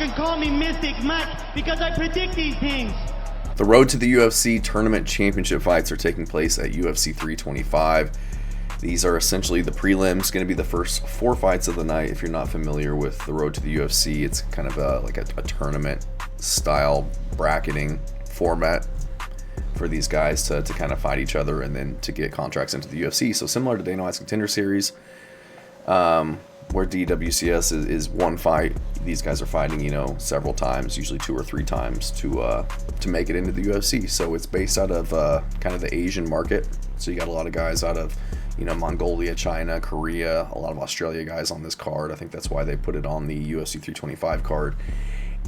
can call me Mystic Mike because I predict these things. The road to the UFC Tournament Championship fights are taking place at UFC 325. These are essentially the prelims, going to be the first 4 fights of the night. If you're not familiar with the road to the UFC, it's kind of like a tournament style bracketing format for these guys to kind of fight each other and then to get contracts into the UFC. So similar to Dana White's Contender Series, where DWCS is one fight, these guys are fighting, several times, usually 2 or 3 times to make it into the UFC. So it's based out of kind of the Asian market. So you got a lot of guys out of Mongolia, China, Korea, a lot of Australia guys on this card. I think that's why they put it on the UFC 325 card.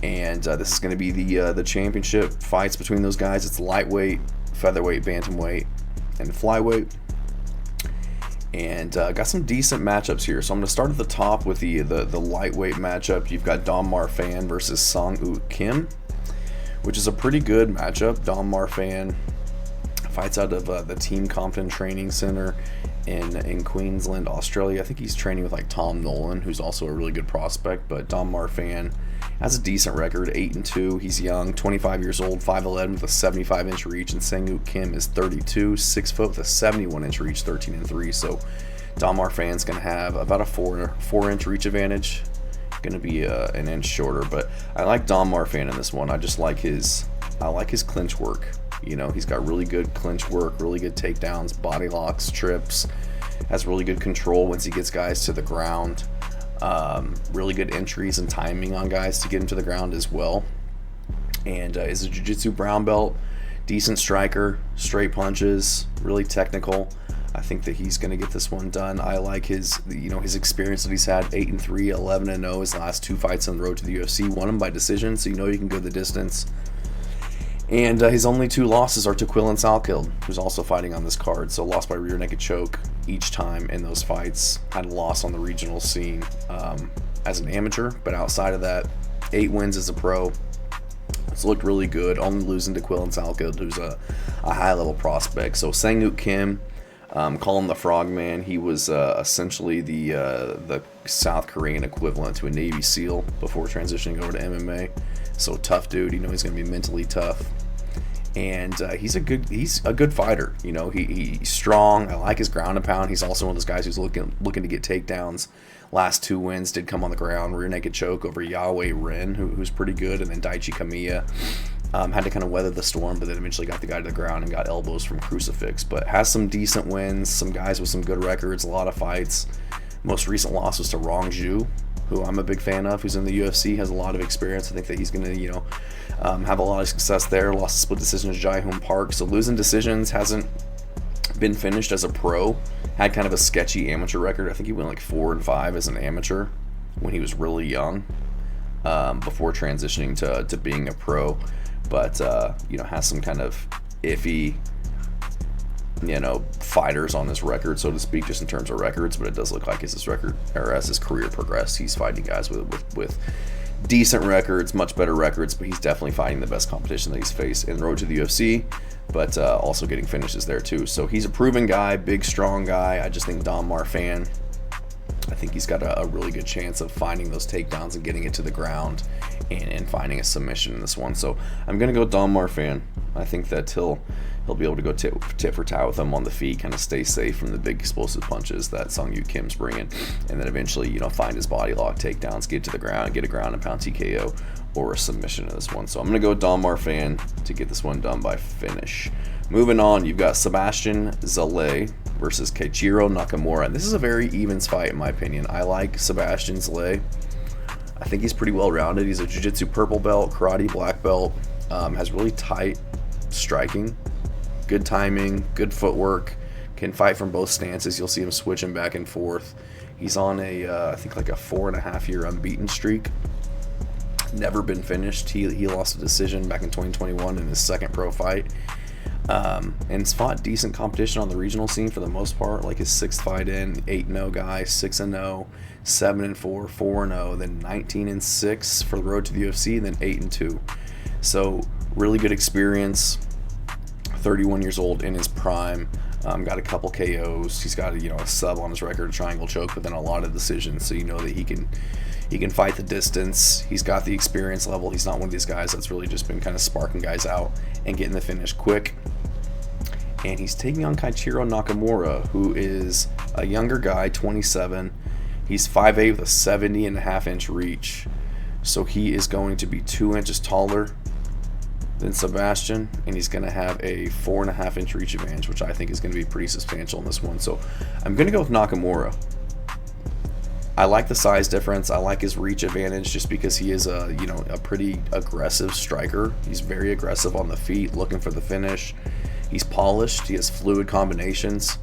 And this is going to be the championship fights between those guys. It's lightweight, featherweight, bantamweight, and flyweight. And got some decent matchups here. So I'm going to start at the top with the lightweight matchup. You've got Dom Marfan versus Song-Uk Kim, which is a pretty good matchup. Dom Marfan fights out of the Team Compton Training Center in Queensland, Australia. I think he's training with like Tom Nolan, who's also a really good prospect. But Dom Marfan has a decent record, 8-2. He's young, 25 years old, 5'11" with a 75-inch reach, and Song-Uk Kim is 32, 6 foot with a 71-inch reach, 13-3. So Dom Marfan's going to have about a 4-inch reach advantage. Going to be an inch shorter, but I like Dom Marfan in this one. I just like his clinch work. He's got really good clinch work, really good takedowns, body locks, trips, has really good control once he gets guys to the ground. Really good entries and timing on guys to get him to the ground as well. And is a jiu-jitsu brown belt, decent striker, straight punches, really technical. I think that he's going to get this one done. I like his experience that he's had, 8-3, 11-0 his last 2 fights on the road to the UFC. Won them by decision, so you can go the distance. And his only 2 losses are to Quillan Salkild, who's also fighting on this card. So lost by rear naked choke each time in those fights. Had a loss on the regional scene as an amateur, but outside of that, 8 wins as a pro. It's looked really good, only losing to Quillan Salkild, who's a high-level prospect. So Song-Uk Kim, call him the Frogman. He was essentially the South Korean equivalent to a Navy SEAL before transitioning over to MMA. So tough dude, he's going to be mentally tough, and he's a good fighter. He's strong. I like his ground and pound. He's also one of those guys who's looking to get takedowns. Last 2 wins did come on the ground, rear naked choke over Yahweh Ren, who's pretty good, and then Daichi Kamiya had to kind of weather the storm, but then eventually got the guy to the ground and got elbows from Crucifix. But has some decent wins, some guys with some good records, a lot of fights. Most recent loss was to Rong Zhu, who I'm a big fan of, who's in the UFC, has a lot of experience. I think that he's going to, have a lot of success there. Lost a split decision to Jae-Hoon Park. So losing decisions, hasn't been finished as a pro. Had kind of a sketchy amateur record. I think he went like 4-5 as an amateur when he was really young, before transitioning to being a pro. But, has some kind of iffy fighters on his record, so to speak, just in terms of records. But it does look like as his career progressed, he's fighting guys with decent records, much better records, but he's definitely fighting the best competition that he's faced in the road to the UFC, but also getting finishes there too. So he's a proven guy, big, strong guy. I just think Dom Marfan, I think he's got a really good chance of finding those takedowns and getting it to the ground and finding a submission in this one. So I'm going to go Dom Marfan. I think that he'll be able to go tit for tat with him on the feet, kind of stay safe from the big explosive punches that Song-Uk Kim's bringing, and then eventually, find his body lock takedowns, get to the ground, get a ground and pound TKO or a submission in this one. So I'm going to go Dom Marfan to get this one done by finish. Moving on, you've got Sebastian Szalay versus Keiichiro Nakamura. And this is a very evens fight in my opinion. I like Sebastian Szalay. I think he's pretty well rounded. He's a jiu-jitsu purple belt, karate black belt, has really tight striking, good timing, good footwork, can fight from both stances. You'll see him switching back and forth. He's on I think like a 4.5-year unbeaten streak. Never been finished. He lost a decision back in 2021 in his second pro fight. And he's fought decent competition on the regional scene for the most part. Like his 6th fight in, 8-0 guy, 6-0, 7-4, 4-0, then 19-6 for the road to the UFC, and then 8-2. So really good experience. 31 years old in his prime. Got a couple KOs. He's got a sub on his record, a triangle choke, but then a lot of decisions. So you know that he can He can fight the distance. He's got the experience level. He's not one of these guys that's really just been kind of sparking guys out and getting the finish quick. And he's taking on Keiichiro Nakamura, who is a younger guy, 27. He's 5'8" with a 70.5-inch reach. So he is going to be 2 inches taller than Sebastian, and he's going to have a 4.5-inch reach advantage, which I think is going to be pretty substantial in this one. So I'm going to go with Nakamura. I like the size difference. I like his reach advantage just because he is a pretty aggressive striker. He's very aggressive on the feet, looking for the finish. He's polished. He has fluid combinations,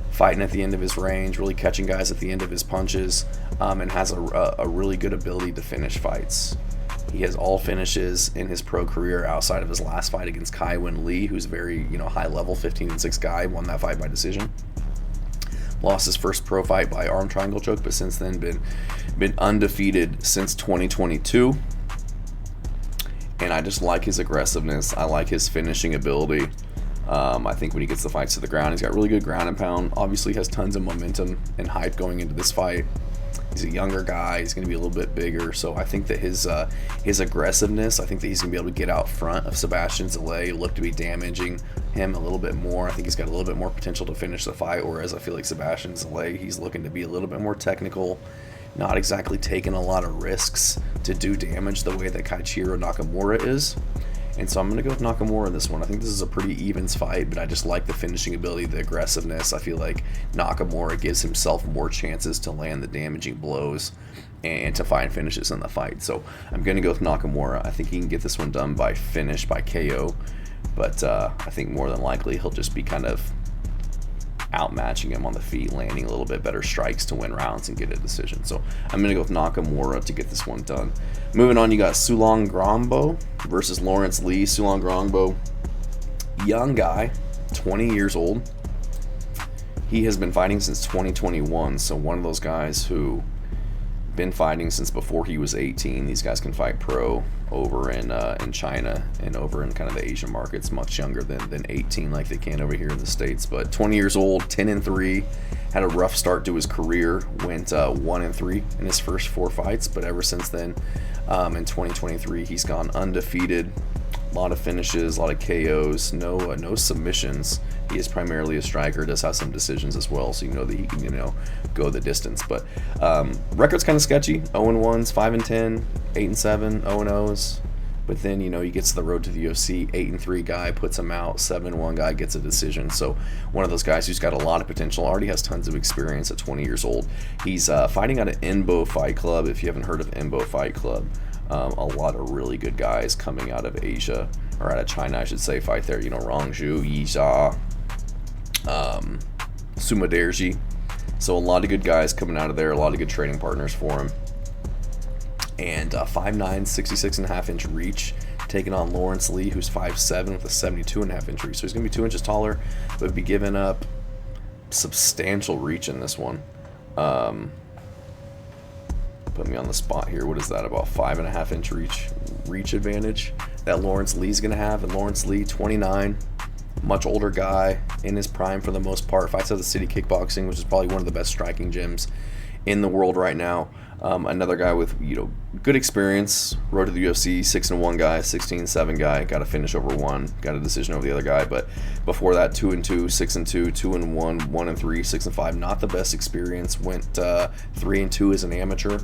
fighting at the end of his range, really catching guys at the end of his punches, and has a really good ability to finish fights. He has all finishes in his pro career outside of his last fight against Lawrence Lui, who's very high level, 15-6 guy, won that fight by decision. Lost his first pro fight by arm triangle choke, but since then been undefeated since 2022. And I just like his aggressiveness. I like his finishing ability. I think when he gets the fights to the ground, he's got really good ground and pound. Obviously has tons of momentum and hype going into this fight. He's a younger guy. He's going to be a little bit bigger. So I think that his aggressiveness, I think that he's going to be able to get out front of Sebastian Szalay, look to be damaging him a little bit more. I think he's got a little bit more potential to finish the fight, whereas I feel like Sebastian Szalay, he's looking to be a little bit more technical, not exactly taking a lot of risks to do damage the way that Keiichiro Nakamura is. And so I'm going to go with Nakamura in this one. I think this is a pretty evens fight, but I just like the finishing ability, the aggressiveness. I feel like Nakamura gives himself more chances to land the damaging blows and to find finishes in the fight. So I'm going to go with Nakamura. I think he can get this one done by finish, by KO. But I think more than likely he'll just be kind of outmatching him on the feet, landing a little bit better strikes to win rounds and get a decision. So I'm going to go with Nakamura to get this one done. Moving on, you got Sulangrangbo versus Lawrence Lui. Sulangrangbo, young guy, 20 years old. He has been fighting since 2021, so one of those guys who been fighting since before he was 18. These guys can fight pro over in China and over in kind of the Asian markets, much younger than 18 like they can over here in the States. But 20 years old, 10-3, had a rough start to his career, went 1-3 in his first 4 fights, but ever since then, in 2023, he's gone undefeated. A lot of finishes, a lot of KOs, no submissions. He is primarily a striker, does have some decisions as well, so you know that he can go the distance. But record's kind of sketchy: 0-1s, 5-10, 8-7, 0-0s. But then he gets to the road to the UFC, 8-3 guy puts him out, 7-1 guy gets a decision. So one of those guys who's got a lot of potential, already has tons of experience at 20 years old. He's fighting out of Enbo Fight Club. If you haven't heard of Enbo Fight Club, a lot of really good guys coming out of Asia, or out of China, I should say, fight there. Rangju, Yizha, Sumaderji. So a lot of good guys coming out of there, a lot of good training partners for him. And 5'9", 66.5-inch reach, taking on Lawrence Lui, who's 5'7", with a 72.5-inch reach. So he's going to be 2 inches taller, but be giving up substantial reach in this one. Put me on the spot here. What is that? About 5.5-inch reach advantage that Lawrence Leigh's going to have. And Lawrence Lui, 29, much older guy, in his prime for the most part. Fights out of the City Kickboxing, which is probably one of the best striking gyms in the world right now. Another guy with good experience, road to the UFC, 6-1 guy, 16-7 guy, got a finish over one, got a decision over the other guy. But before that, 2-2, 6-2, 2-1, 1-3, 6-5. Not the best experience. Went 3-2 as an amateur.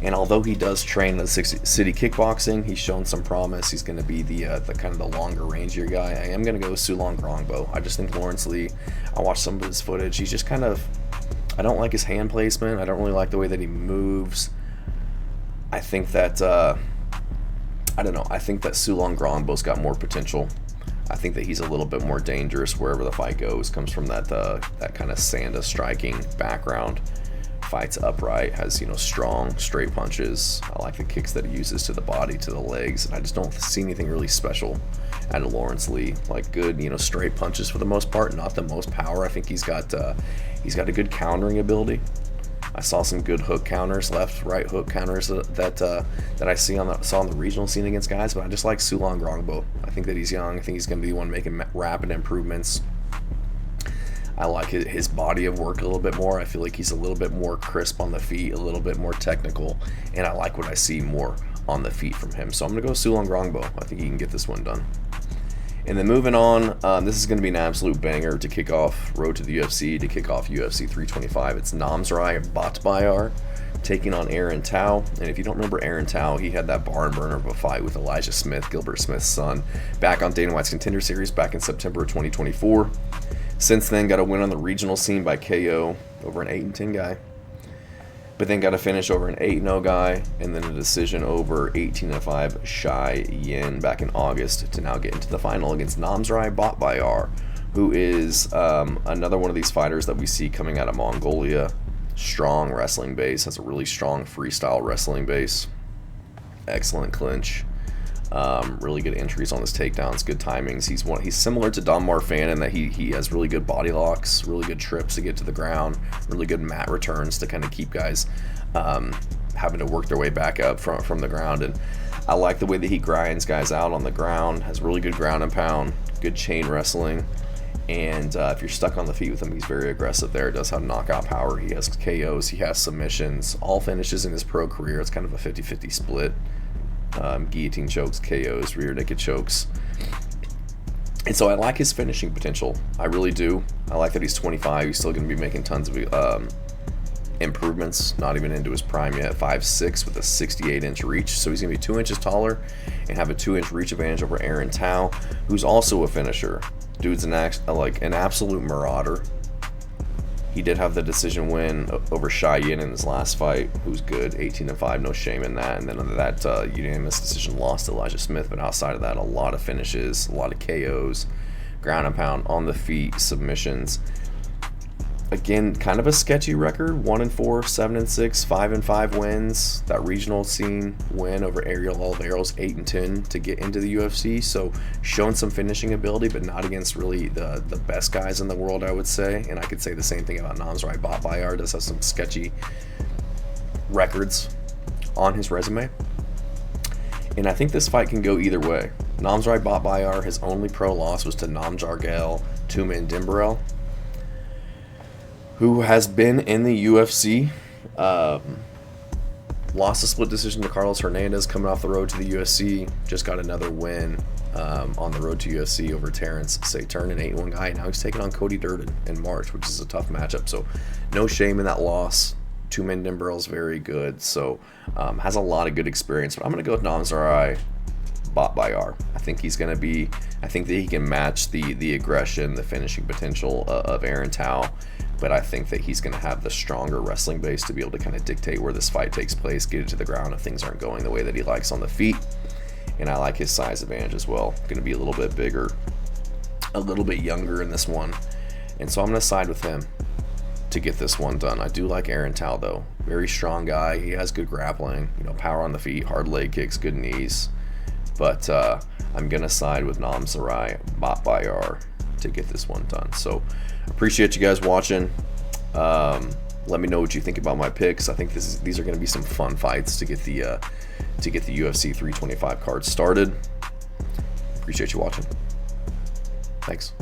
And although he does train in the City Kickboxing, he's shown some promise. He's going to be the kind of the longer rangier guy. I am going to go with Sulangrangbo. I just think Lawrence Lui, I watched some of his footage. He's just kind of, I don't like his hand placement. I don't really like the way that he moves. I think that, I don't know. I think that Sulangrangbo's got more potential. I think that he's a little bit more dangerous wherever the fight goes. Comes from that kind of Sanda striking background. Fights upright, has strong straight punches. I like the kicks that he uses to the body, to the legs, and I just don't see anything really special out of Lawrence Lui. Like good straight punches for the most part, not the most power. I think he's got a good countering ability. I saw some good hook counters, left right hook counters that I saw on the regional scene against guys, but I just like Sulangrangbo. I think that he's young. I think he's going to be one making rapid improvements. I like his body of work a little bit more. I feel like he's a little bit more crisp on the feet, a little bit more technical, and I like what I see more on the feet from him. So I'm going to go Sulangrangbo. I think he can get this one done. And then moving on, this is going to be an absolute banger to kick off Road to the UFC, to kick off UFC 325. It's Namsrai Batbayar taking on Aaron Tao. And if you don't remember Aaron Tao, he had that barn burner of a fight with Elijah Smith, Gilbert Smith's son, back on Dana White's Contender Series back in September of 2024. Since then, got a win on the regional scene by KO over an 8-10 guy. But then got a finish over an 8-0 guy, and then a decision over 18-5 Shai Yin back in August to now get into the final against Namsrai Batbayar, who is another one of these fighters that we see coming out of Mongolia. Strong wrestling base, has a really strong freestyle wrestling base, excellent clinch, really good entries on his takedowns, good timings. He's similar to Don Marfan in that he has really good body locks, really good trips to get to the ground, really good mat returns to kind of keep guys having to work their way back up from the ground. And I like the way that he grinds guys out on the ground, has really good ground and pound, good chain wrestling. And if you're stuck on the feet with him, he's very aggressive there. Does have knockout power. He has KOs. He has submissions. All finishes in his pro career. It's kind of a 50-50 split. Guillotine chokes, KOs, rear naked chokes. And so I like his finishing potential. I really do. I like that he's 25. He's still going to be making tons of improvements. Not even into his prime yet. 5'6" with a 68-inch reach. So he's going to be 2 inches taller and have a 2-inch reach advantage over Aaron Tao, who's also a finisher. Dude's an absolute marauder. He did have the decision win over Shai Yin in his last fight, who's good, 18-5, no shame in that. And then under that unanimous decision lost to Elijah Smith. But outside of that, a lot of finishes, a lot of KOs, ground and pound, on the feet, submissions. Again, kind of a sketchy record, 1-4, 7-6, 5-5 wins. That regional scene win over Ariel Oliveros, 8-10 to get into the UFC. So showing some finishing ability, but not against really the best guys in the world, I would say. And I could say the same thing about Namsrai Batbayar. Does have some sketchy records on his resume. And I think this fight can go either way. Namsrai Batbayar, his only pro loss was to Namjargel Tumen Dimbrel, who has been in the UFC, lost a split decision to Carlos Hernandez coming off the road to the UFC, just got another win on the road to UFC over Terrence Saturn, an 8-1 guy. Now he's taking on Cody Durden in March, which is a tough matchup, so no shame in that loss. Tumen Dimbrel's very good, so has a lot of good experience, but I'm going to go with Namsrai Batbayar. I think that he can match the aggression, the finishing potential of Aaron Tao. But I think that he's going to have the stronger wrestling base to be able to kind of dictate where this fight takes place, get it to the ground if things aren't going the way that he likes on the feet. And I like his size advantage as well. Going to be a little bit bigger, a little bit younger in this one. And so I'm going to side with him to get this one done. I do like Aaron Tao, though. Very strong guy. He has good grappling, power on the feet, hard leg kicks, good knees. But I'm going to side with Namsrai Batbayar to get this one done. So appreciate you guys watching. Let me know what you think about my picks. I think these are going to be some fun fights to get the UFC 325 card started. Appreciate you watching. Thanks.